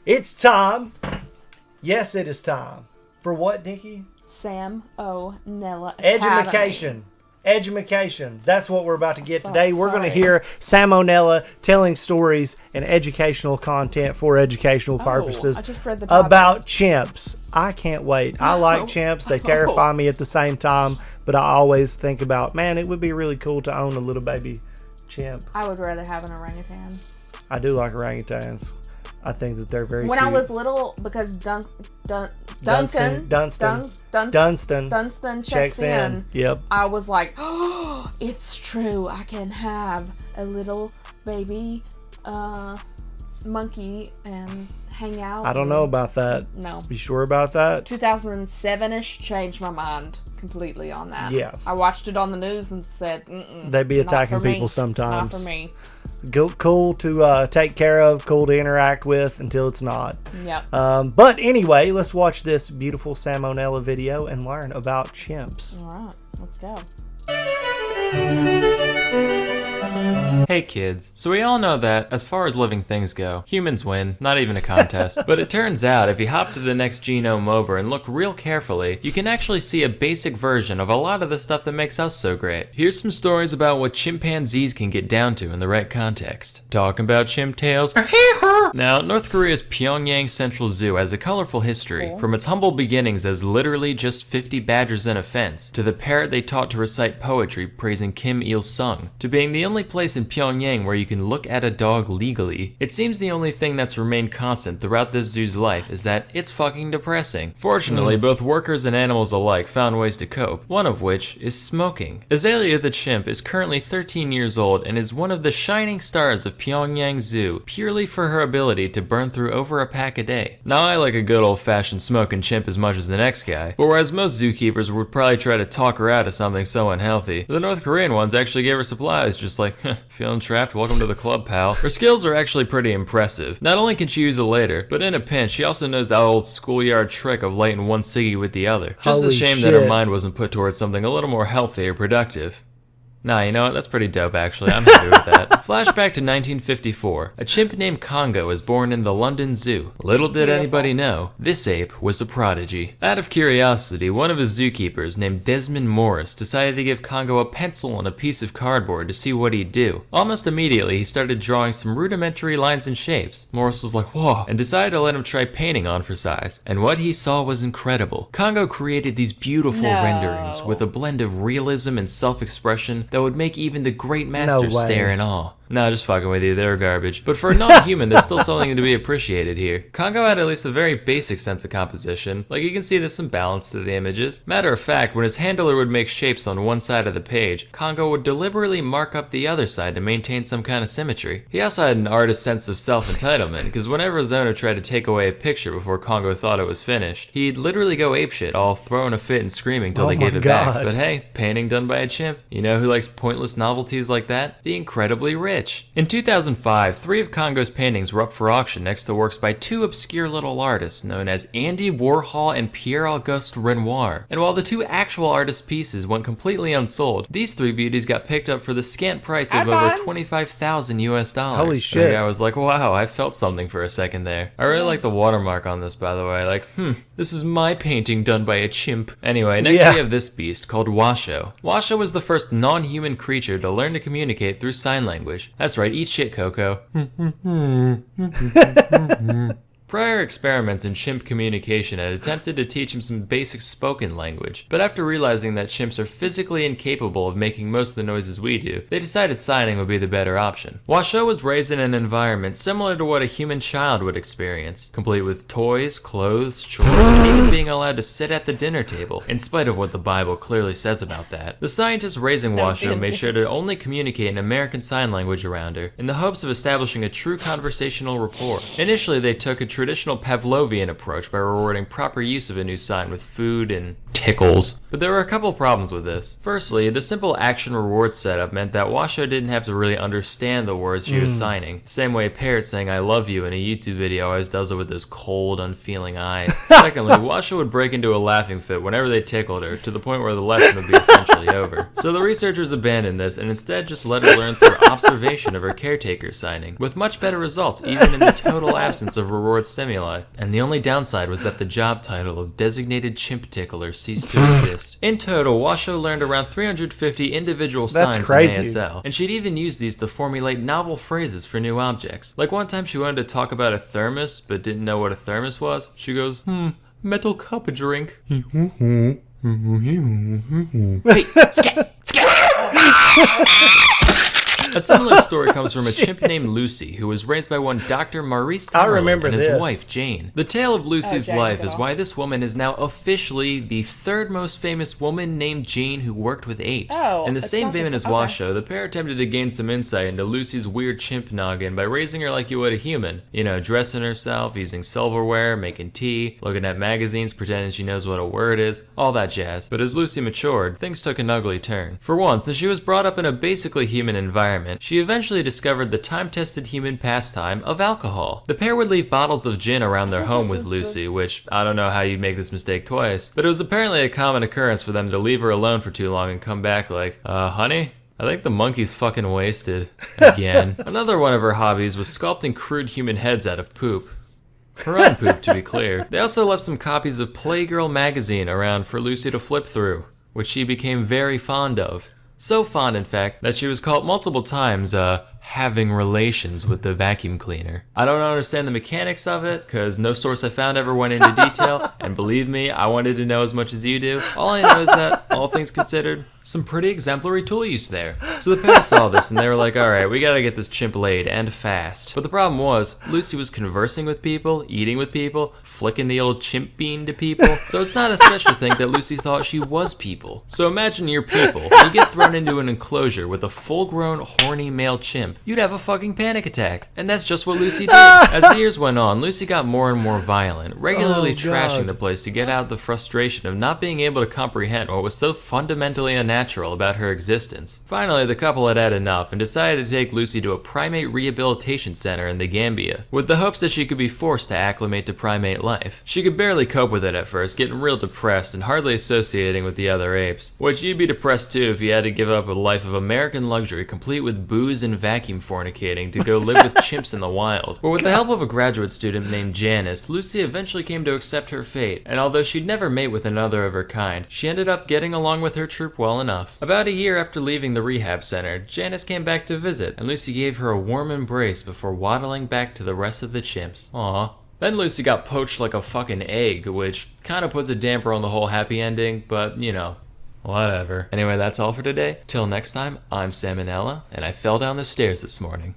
It's time. Yes, it is time. For what, Nikki? Sam O'Nella Edumacation. Edumacation. That's what we're about to get today. We're going to Sorry. hear Sam O'Nella telling stories and educational content for educational purposes I just read the title. about chimps. I can't wait. I like chimps. They terrify me at the same time, but I always think about, man, it would be really cool to own a little baby chimp. I would rather have an orangutan. I do like orangutans. I think that they're very When cute. I was little, because Dunstan checks in. Yep. I was like, oh, it's true. I can have a little baby monkey and hang out. I don't know about that. No. You sure about that? 2007-ish changed my mind completely on that. Yeah. I watched it on the news and said, They be not attacking for me. people sometimes. Not for me. Cool to take care of, cool to interact with until it's not. Yep. But anyway, let's watch this beautiful Sam O'Nella video and learn about chimps. All right. Let's go. Hey kids, so we all know that, as far as living things go, humans win, not even a contest. But it turns out, if you hop to the next genome over and look real carefully, you can actually see a basic version of a lot of the stuff that makes us so great. Here's some stories about what chimpanzees can get down to in the right context. Talking about chimp tales? Now, North Korea's Pyongyang Central Zoo has a colorful history, from its humble beginnings as literally just 50 badgers in a fence, to the parrot they taught to recite poetry praising Kim Il-sung, to being the only place in Pyongyang where you can look at a dog legally. It seems the only thing that's remained constant throughout this zoo's life is that it's fucking depressing. Fortunately, both workers and animals alike found ways to cope, one of which is smoking. Azalea the chimp is currently 13 years old and is one of the shining stars of Pyongyang Zoo, purely for her ability to burn through over a pack a day. Now, I like a good old-fashioned smoking chimp as much as the next guy, but whereas most zookeepers would probably try to talk her out of something so unhealthy, the North Korean ones actually gave her supplies, just like, feeling trapped? Welcome to the club, pal. Her skills are actually pretty impressive. Not only can she use a later, but in a pinch, she also knows that old schoolyard trick of lighting one ciggy with the other. Just Holy a shame that her shit. mind wasn't put towards something a little more healthy or productive. Nah, you know what? That's pretty dope, actually. I'm happy with that. Flashback to 1954. A chimp named Congo was born in the London Zoo. Little did anybody know, this ape was a prodigy. Out of curiosity, one of his zookeepers, named Desmond Morris, decided to give Congo a pencil and a piece of cardboard to see what he'd do. Almost immediately, he started drawing some rudimentary lines and shapes. Morris was like, whoa, and decided to let him try painting on for size. And what he saw was incredible. Congo created these beautiful renderings with a blend of realism and self-expression that would make even the great masters way. stare in awe. Nah, just fucking with you, they're garbage. But for a non-human, there's still something to be appreciated here. Congo had at least a very basic sense of composition. Like, you can see there's some balance to the images. Matter of fact, when his handler would make shapes on one side of the page, Congo would deliberately mark up the other side to maintain some kind of symmetry. He also had an artist's sense of self-entitlement, because whenever his owner tried to take away a picture before Congo thought it was finished, he'd literally go apeshit, all throwing a fit and screaming till Oh they my gave it God. back. But hey, painting done by a chimp. You know who likes pointless novelties like that? The incredibly rich. In 2005, 3 of Congo's paintings were up for auction next to works by 2 obscure little artists known as Andy Warhol and Pierre-Auguste Renoir. And while the 2 actual artist pieces went completely unsold, these 3 beauties got picked up for the scant price of over $25,000 US. Holy shit. I was like, wow, I felt something for a second there. I really like the watermark on this, by the way. Like, this is my painting done by a chimp. Anyway, next we have this beast called Washoe. Washoe was the first non-human creature to learn to communicate through sign language. That's right, eat shit, Coco. Prior experiments in chimp communication had attempted to teach him some basic spoken language, but after realizing that chimps are physically incapable of making most of the noises we do, they decided signing would be the better option. Washoe was raised in an environment similar to what a human child would experience, complete with toys, clothes, chores, and even being allowed to sit at the dinner table, in spite of what the Bible clearly says about that. The scientists raising Washoe made sure to only communicate in American Sign Language around her, in the hopes of establishing a true conversational rapport. Initially, they took a traditional Pavlovian approach by rewarding proper use of a new sign with food and tickles. But there were a couple problems with this. Firstly, the simple action reward setup meant that Washoe didn't have to really understand the words she was signing. Same way a parrot saying I love you in a YouTube video always does it with those cold, unfeeling eyes. Secondly, Washoe would break into a laughing fit whenever they tickled her, to the point where the lesson would be essentially over. So the researchers abandoned this and instead just let her learn through observation of her caretaker signing, with much better results even in the total absence of reward stimuli, and the only downside was that the job title of designated chimp tickler ceased to exist. In total, Washoe learned around 350 individual signs crazy. in ASL, and she'd even use these to formulate novel phrases for new objects. Like one time she wanted to talk about a thermos, but didn't know what a thermos was. She goes, metal cup a drink. Hey, scat! A similar story comes from a chimp named Lucy, who was raised by one Dr. Maurice Tamerlan and his this. wife, Jane. The tale of Lucy's Jane life Goodall. is why this woman is now officially the third most famous woman named Jane who worked with apes. Oh, In the it's same not the vein s- as okay. Washoe, the pair attempted to gain some insight into Lucy's weird chimp noggin by raising her like you would a human. You know, dressing herself, using silverware, making tea, looking at magazines, pretending she knows what a word is, all that jazz. But as Lucy matured, things took an ugly turn. For one, since she was brought up in a basically human environment, she eventually discovered the time-tested human pastime of alcohol. The pair would leave bottles of gin around their home with Lucy, which I don't know how you'd make this mistake twice, but it was apparently a common occurrence for them to leave her alone for too long and come back like, honey? I think the monkey's fucking wasted. Again. Another one of her hobbies was sculpting crude human heads out of poop. Her own poop, to be clear. They also left some copies of Playgirl magazine around for Lucy to flip through, which she became very fond of. So fond, in fact, that she was caught multiple times, having relations with the vacuum cleaner. I don't understand the mechanics of it, because no source I found ever went into detail, and believe me, I wanted to know as much as you do. All I know is that, all things considered, some pretty exemplary tool use there. So the pair saw this, and they were like, alright, we gotta get this chimp laid, and fast. But the problem was, Lucy was conversing with people, eating with people, flicking the old chimp bean to people, so it's not a stretch to think that Lucy thought she was people. So imagine you're people, and you get thrown into an enclosure with a full-grown, horny male chimp. You'd have a fucking panic attack. And that's just what Lucy did. As the years went on, Lucy got more and more violent, regularly trashing the place to get out the frustration of not being able to comprehend what was so fundamentally unnatural about her existence. Finally, the couple had had enough and decided to take Lucy to a primate rehabilitation center in the Gambia, with the hopes that she could be forced to acclimate to primate life. She could barely cope with it at first, getting real depressed and hardly associating with the other apes. Which you'd be depressed too if you had to give up a life of American luxury complete with booze and vacuum fornicating to go live with chimps in the wild. But with the help of a graduate student named Janice, Lucy eventually came to accept her fate, and although she'd never mate with another of her kind, she ended up getting along with her troop well enough. About a year after leaving the rehab center, Janice came back to visit, and Lucy gave her a warm embrace before waddling back to the rest of the chimps. Aww. Then Lucy got poached like a fucking egg, which kinda puts a damper on the whole happy ending, but you know. Whatever. Anyway, that's all for today. Till next time, I'm Salmonella, and I fell down the stairs this morning.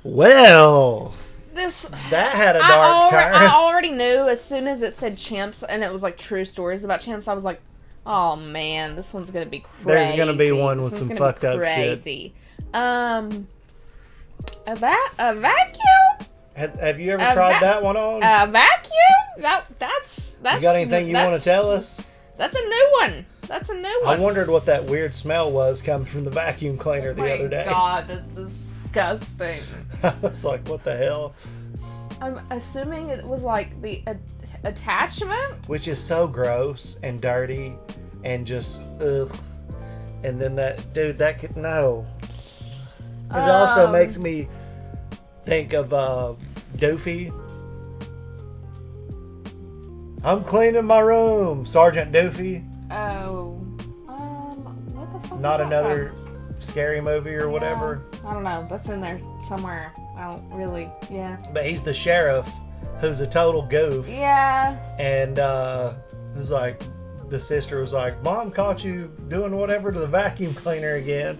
Well, This that had a dark turn. I already knew as soon as it said chimps and it was like true stories about chimps. I was like, oh man, this one's gonna be crazy. There's gonna be one with This some one's gonna be fucked up shit. crazy. A vacuum? Have you ever A tried that one on? A vacuum? That's. You got anything you want to tell us? That's a new one. That's a new one. I wondered what that weird smell was coming from the vacuum cleaner the other day. Oh my god, that's disgusting. I was like, what the hell? I'm assuming it was like the attachment. Which is so gross and dirty and just ugh. And then that dude, that could no. It also makes me think of Doofy. I'm cleaning my room, Sergeant Doofy. Oh, what the fuck? Not is that another from? scary movie or whatever. I don't know. That's in there somewhere. I don't really. Yeah. But he's the sheriff who's a total goof. Yeah. And it's like the sister was like, Mom caught you doing whatever to the vacuum cleaner again.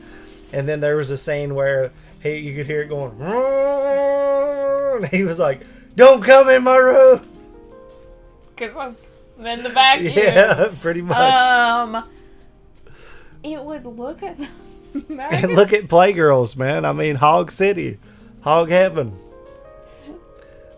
And then there was a scene where you could hear it going, and he was like, don't come in my room. Because I'm in the vacuum. Yeah, pretty much. It would look at And look at Playgirls, man. I mean, Hog City, Hog Heaven.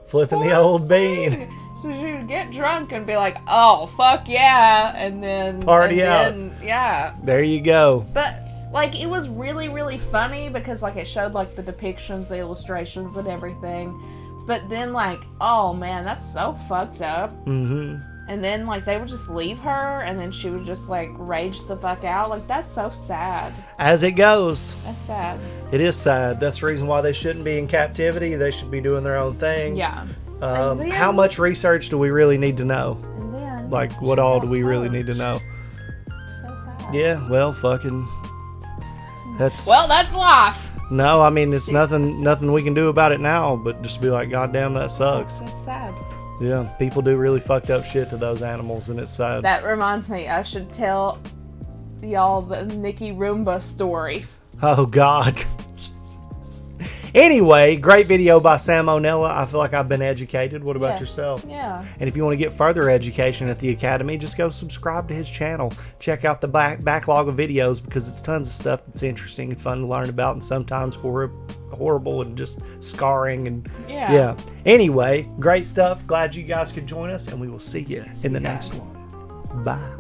Flipping the old bean. So she'd get drunk and be like, oh, fuck yeah. And then... Party out. Yeah. There you go. But, like, it was really, really funny because, like, it showed, like, the depictions, the illustrations and everything. But then, like, oh, man, that's so fucked up. Mm-hmm. And then, like, they would just leave her and then she would just, like, rage the fuck out. Like, that's so sad. As it goes. That's sad. It is sad. That's the reason why they shouldn't be in captivity. They should be doing their own thing. Yeah. And then- how much research do we really need to know? And then, Like, what she all got do we really need to poached. know? So sad. Yeah, well, fucking. That's. Well, that's life. No, I mean, it's Jesus. nothing we can do about it now, but just be like, God damn, that sucks. That's sad. Yeah, people do really fucked up shit to those animals, and it's sad. That reminds me, I should tell y'all the Nikki Roomba story. Oh, God. Anyway, great video by Sam O'Nella. I feel like I've been educated. What about Yes. yourself? Yeah. And if you want to get further education at the Academy, just go subscribe to his channel. Check out the backlog of videos because it's tons of stuff that's interesting and fun to learn about, and sometimes horrible and just scarring. And Yeah. Anyway, great stuff. Glad you guys could join us, and we will see you in the next one. Bye.